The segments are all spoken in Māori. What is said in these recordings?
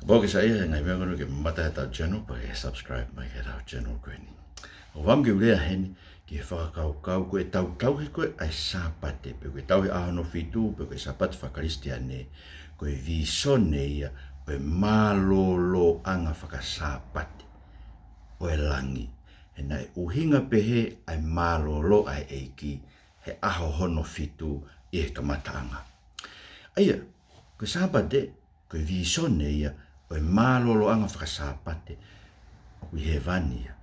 Boke sa ia ngai mea kono ke mata tau channel pa ke subscribe mai ke tau channel ko ni. O wam ke urea hen ke whakakau ko e tau ke ko ai sapate pe ko tau no fitu pe ko sapat whakaristiane ko e visone ia o e malolo anga whakasapate o e langi. E nai uhinga pehe ai malolo ai eiki he aho hono fitu i he kamatanga. Aia, ko sapate ko e visone ia o e malolo anga whakasapate o i he vania.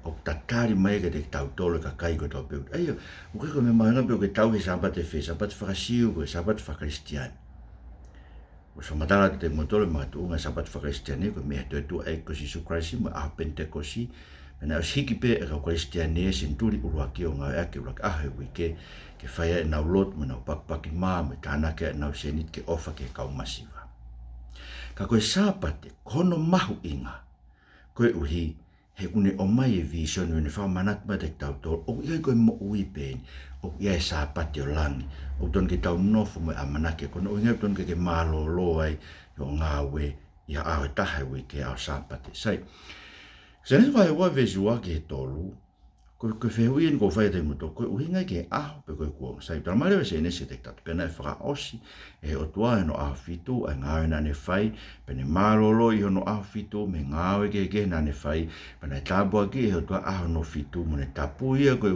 O tatari mai ke te tau tolo ka kai ko tau peu. Aia, o ke ko me mahanga peu ke tau ke sapate fe, sapate whakasiu ko sapate whakaristiane. O so matala te motole matu nga sapate whakaristiane ko me he tu ai ko si sukraisi ma a pentekosi. Pena o hiki pe e ka kristiane sinturi urua ki o ngā ake urua ka ahe wike ke whaia e nau lot ma nau pakpaki maa me tāna ke e nau senit ke ofa ke kau masiva. Ka koe sapate kono mahu inga koe uhi he une o mai e vision wene whao manat ma te tau tō o iai koe mo ui pēni o iai sapate o langi o ton ke tau nofu me a manake kono o iai ton ke malo lo ai o ngā we ia aho tahe wike au sapate sai. Se ne vai wa vejua ke tolu ko fehuien ko fai te muto ko uhinga ke aho pe ko sai tra mare se ne se te tat pena fra osi e o tua no a fitu a ngā na ne fai pene malolo i no a fitu me ngā ke na ne fai pena tabu ki e o tua a no fitu mo ne tapu ia ko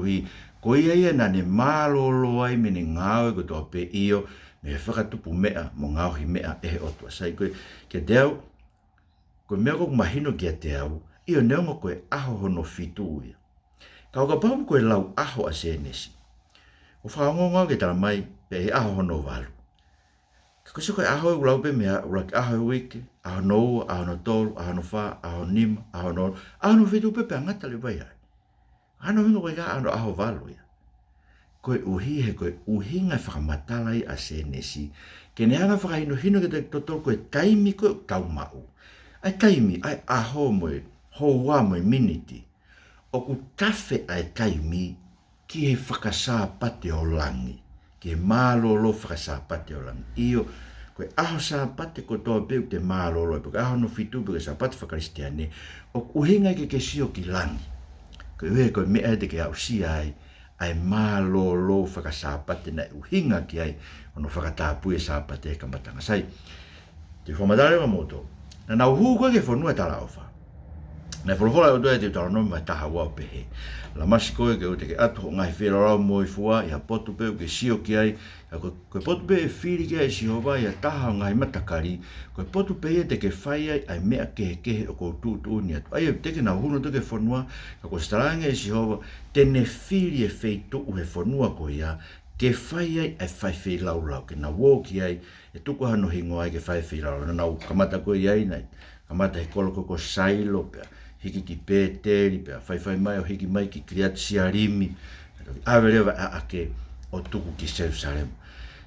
ko ia na ne malolo ai me ne ngā ko to pe io me whakatupu mea mo ngā hi mea e o tua sai ko ke deu ko me ko mahino ke te au io neongo koe aho hono fitu ia. Kau ka pau koe lau aho a senesi. O whaongonga ke tala mai pe he aho hono walu. Ka koe koe aho e ulau pe mea urak aho e wike, aho no ua, aho no tolu, aho no wha, aho nima, aho no fitu pe pe angata le vai ai. Ano hingo koe ka aho walu ia. Koe uhi he koe uhinga whakamatalai a senesi. Ke neanga whakahino hino ke te totoro koe taimi koe tau mau. Ai taimi, ai aho moe, ho wa mo miniti o ku tafe ai taimi ki he whakasapate o langi ki he malolo whakasapate o langi io koe aho sapate ko toa peu te malolo pe aho no fitu pe sapate whakaristiane o uhinga ke sio ki langi koe ue koe mea te ke au si ai malolo whakasapate na uhinga ki ai ono whakatapu e sapate ka matanga sai te whamadare wa moto na nau hu koe ke whanua tala ofa. Na wholofola o doa te taro nomi mai taha wau pehe. La masi koe ke o te ke atu o ngai whera rau mo i fua, ia potu pe o ke sio ki ai, koe potu pe e whiri ki ai si hova, ia taha o ngai matakari, koe potu pe e te ke whai ai, ai mea kehe o kou tūtu ni atu. Ai te ke na hunu te ke whanua, ka koe starange e si hova, tene whiri e wheitu u he whanua ko ia, ke whai ai ai whai whai lau lau, ke na wō ki ai, e tuku hano hingo ai ke whai whai lau lau, na nau kamata koe iai nei, kamata he koloko ko sailo pea, hiki ki pēteri, pea whai mai o hiki mai ki kriat siarimi, awe rewa a ake o tuku ki Jerusalem.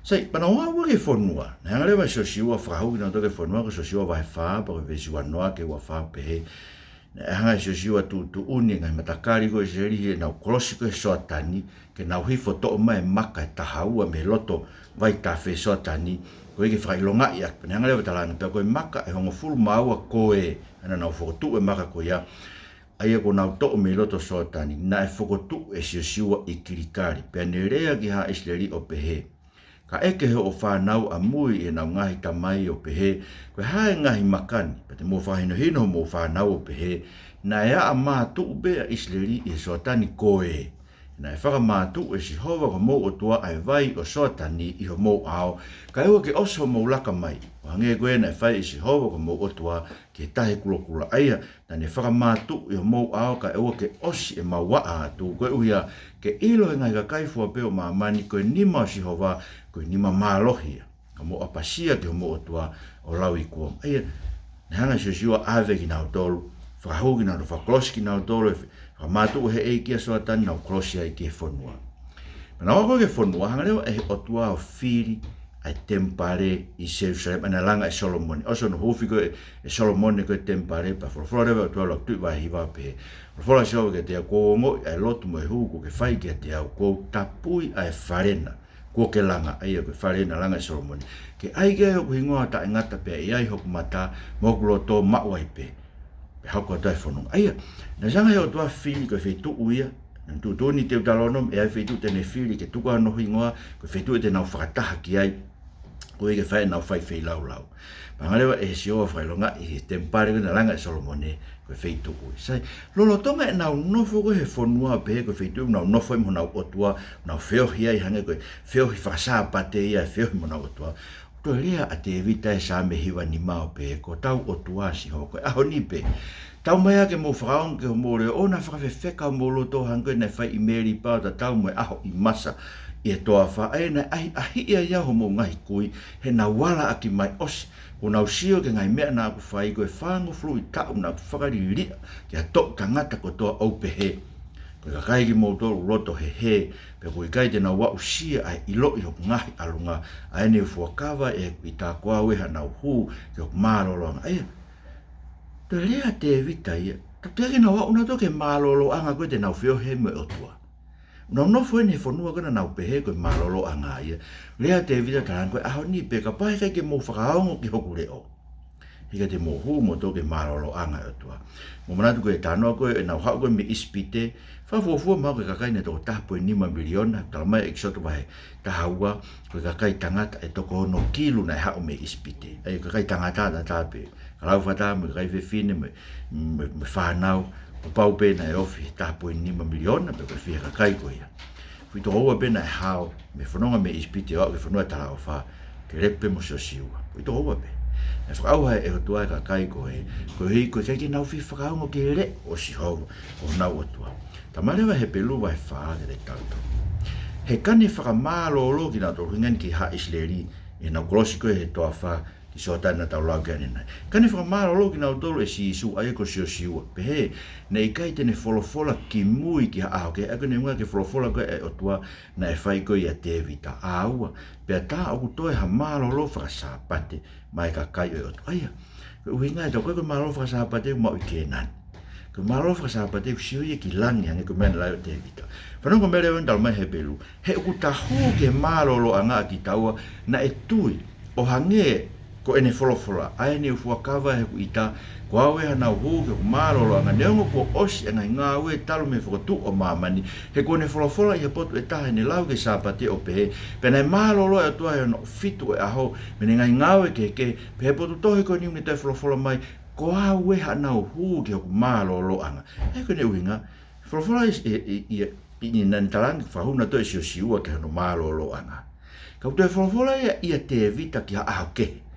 Sai, pana hoa ua ke whanua, na hanga rewa so siua whakahauki na toke whanua, ko so siua wahe whaa, pa ko vesiwa noa ke ua whaa pehe, na hanga so siua tu uni, ngai matakari ko e serihi, nau kolosi ko e soatani, ke nau hifo to mai maka e tahaua me loto vai tafe soatani, ko eke whailonga i ak, pana hanga rewa talanga, pea ko e maka e hongo fulu maua koe, ana nau whakotu e maka ko ia, aia ko nau to'o me loto soatani, na e whakotu e siua i kirikari, pea ne rea ki ha isleri o pehe. Ka eke he o whanau a mui e nau ngahi tamai o pehe, koe hae ngahi makani, pa te mō whahino hino mō whanau o pehe, na e a mātu bea isleri i soatani koe. Na e whaka mātu e si hova ko mō o tua ai vai o soatani i ho mō ao, ka ewa ke oso mō laka mai, o hange koe na e whai i si hova ko mō o tua ke tahe kula aia, na ne whaka mātu i ho mō ao, ka ewa ke osi e mawaa atu, koe uia ke ilo e ngai ka kaifua peo maamani, koe nima o si hova, koe nima mālohia, ka mō apasia ke ho mō o tua o lau i kuam. Aia, ne hanga si o siwa ave ki nau tolu, whakahoki nau whakolosi ki nau tolu, mātu he e kia soatani nau kolosi ai ki he whanua. Mana wako ke whanua, hanga rewa e o tua o whiri ai tempare i Jerusalem, ana langa e Solomoni. Oso no hufi ko e Solomoni ko e tempare, pa wholofola rewa o tua lau tui vai hiwa pehe. Wholofola siawa ke te au kongo, ai lotu mo e huku ke whai ke te au kou tapui ai wharena. ko ke langa ai ko fare na langa Solomon ke ai ke ko ingoa ta ngata pe ai ho mata mo ko to ma wai pe ha ko ta fonu ai na janga yo to fili ko fe tu uia tu toni te talono e ai fe tu te ne fili ke tu ko no ingoa ko fe tu te na fata ki ai ko ke fa na fa fe lau pangalewa e sio fa longa e tempare na langa Solomon ko fe tu sai lo tonga na no fo ko he fonua pe ko fe tu no fo mo na otua na feo hia i hanga ko feo hi fa sa pate ia feo mo na otua to lia a te evita e sa me hiwa ni mau pe ko tau otua si ho ko a honi pe tau mai ke mo fraun ke mo le ona fa fe feka mo lo to hanga na fa i meri pa ta tau mo a ho i masa e toa fa ai na ai ia ia ho mo ngai kui he na wala aki mai os una usio ke ngai mea na ku fai ko e whango flu i tau na ku whakariri ki a tok tangata ko toa au pehe. Ko ka kai ki mou tolu roto he, pe ko i kai te na wa usia ai ilo i hoku ngahi alunga a ene ufuakawa e i tā kua weha na uhu ki hoku māroloanga. Aia, te lea te evita ia, ta teke na wa una toke māroloanga koe te na uwhio he me otua. No no foi ni fonua kona na pehe ko malolo anga ia lea te vida tan ko a ni pe ka pai ke mo whakaongo ki hoku leo hika te mo hu mo toke malolo anga tua mo mana tu ko tano ko e na ha ko me ispite fa fo ma ko ka kai ne to ta po ni ma miliona ta mai exoto vai ta hawa ko ka kai tangata e to ko no kilu na ha o me ispite ai ka kai tangata ta pe ka fa ta me kai fe fine me fa nau o pau pena e ofi ta po ni ma miliona pe fi ka kai ko ia fi to o pena how me fononga me ispite o me fonua ta o fa ke lepe mo so siwa fi to o pe e fa au e o tua ka kai ko e ko hi ko ke na fi fa ngo ke le o si ho o na o tua ta male va he pelu va fa de tanto he kani fa malo lo ki na to ngen ki ha isleri e na grosiko he to fa ki so ta na ta lo ga ni na kani fa malo lo ki na to e si su ai ko si o pe he nei kai te ne folofola ki mui ki a ke a ne nga ke folofola ko e o tua na e fai ko ia te vita a ua pe ta o to e ha malo lo fa sa pate mai ka kai o aia ko winga to ko malo fa sa pate mo i kenan ko malo fa sa pate si o ki lang yang ko men la te vita fa no ko mele on dal mai he belu he ku ta ho ke malo lo anga ki taua na e tui o hange ko ene folofola ai ne fu akava he ita kwa we na hu ke malo lo nga nengo ko os nga nga we talo me fo tu o mamani he ko ne folofola ia pot e ta ne lau ke sapate o pe na malo lo e tua no fitu e aho me nga nga we ke pe pot to ko ni ne te folofola mai ko a we na hu ke malo lo anga e ko ne winga folofola i nan talang fa hu na to si o ke no malo lo anga ka to folofola ia te evita ki a ke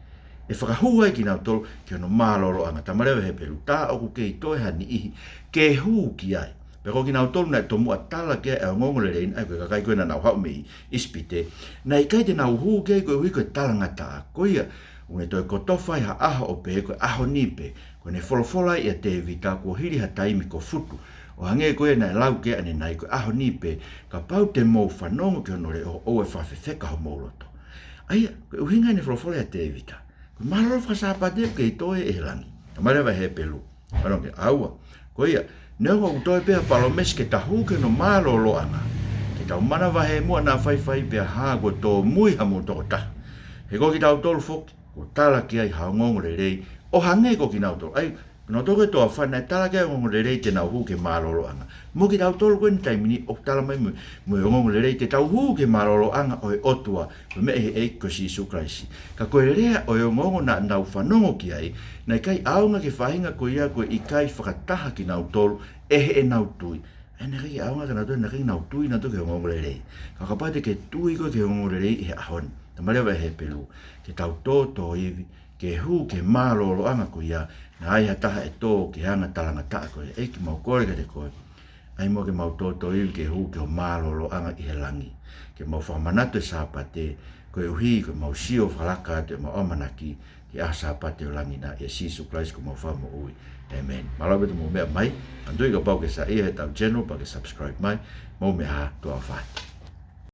e whakahua ki nau tolu ki ono mālolo anga tamarewa he pelu tā oku ke i toi hani ihi ke hū ki ai pero ki nau tolu nai tomu a tala ke e ngongole reina ai koe kakai koe na nau hau mei ispite nai kai te nau hū ke koe hui koe talanga tā koia une toi kotowhai ha aho o pe koe aho nipe koe ne wholofola i a te vita ko hiri ha taimi ko futu o hange koe nai lau ke ane nai koe aho nipe ka pau te mou whanongo ki ono re o e whawhewheka ho mauloto aia koe uhinga ne wholofola i a te vita malo fa sa pate ke to e langi mare va he pelu ano ke aua ko ia ne ko to pe pa lo mes ke ta hu ke no malo lo ana ke ta mana va he mo na fai pe ha go to mui ha mo to ta he ko ki ta to fo ko tala ki ai ha ngong le rei o hange ko ki na to ai no to ke to fa na tala ke ngong le rei te na hu ke malo lo ana mo ki ta to ko ni tai mini o tala mai mo ngong le rei te ta hu ke malo lo ana o otua me e ko si su kraisi ka ko rea o ngong na na ufanongo ki ai na kai aunga ke fainga ko ia ko i kai whakataha ki na tolu e na tui ene ri aunga ka na to na ri na tui na to ke ngong le rei ka ka pate ke tui ko ke ngong le rei e ahon ta mare va he pelu ke tau to ivi ke hu ke malo lo anga ko ia na ai hata e to ke anga talanga ta ko e ki mau ko ke ko ai mo ke mau to ivi ke hu ke malo lo anga i he langi ke mau whamanato sa pate ko uhi ko mau sio falaka te mau amanaki ki asa pate langi na e sisu Christ ko mau famo ui amen malabe to mo me mai andoi ka pau ke sa e ta general pa ke subscribe mai mo me ha to afat